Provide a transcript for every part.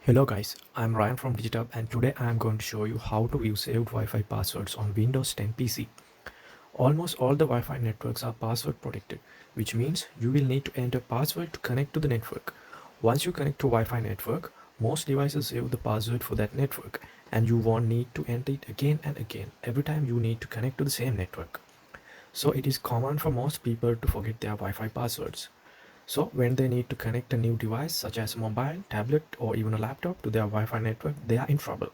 Hello guys, I'm Ryan from Digitub and today I am going to show you how to view saved Wi-Fi passwords on Windows 10 PC. Almost all the Wi-Fi networks are password protected, which means you will need to enter password to connect to the network. Once you connect to Wi-Fi network, most devices save the password for that network and you won't need to enter it again and again every time you need to connect to the same network. So it is common for most people to forget their Wi-Fi passwords. So when they need to connect a new device such as a mobile, tablet or even a laptop to their Wi-Fi network, they are in trouble.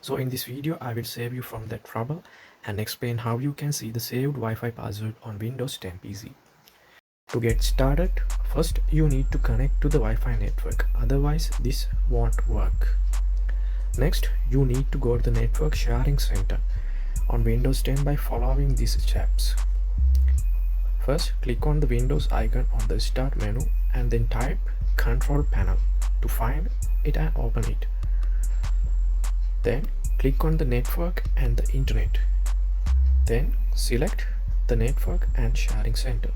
So in this video, I will save you from that trouble and explain how you can see the saved Wi-Fi password on Windows 10 PC. To get started, first you need to connect to the Wi-Fi network, otherwise this won't work. Next, you need to go to the Network Sharing Center on Windows 10 by following these steps. First, click on the Windows icon on the Start menu and then type Control Panel to find it and open it. Then click on the Network and the Internet. Then select the Network and Sharing Center.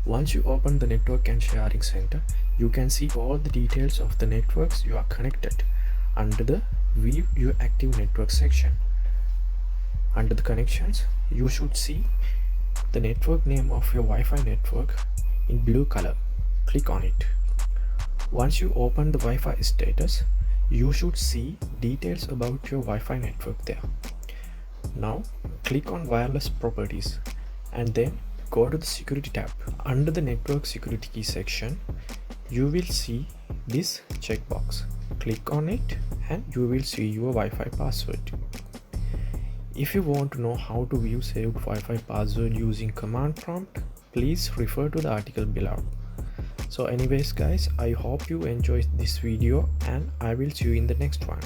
Once you open the Network and Sharing Center, you can see all the details of the networks you are connected under the View Your Active Network section. Under the connections, you should see the network name of your Wi-Fi network in blue color. Click on it. Once you open the Wi-Fi status, you should see details about your Wi-Fi network there. Now click on wireless properties and then go to the security tab. Under the network security key section, you will see this checkbox. Click on it and you will see your Wi-Fi password. If you want to know how to view saved Wi-Fi password using command prompt, please refer to the article below. So anyways guys, I hope you enjoyed this video and I will see you in the next one.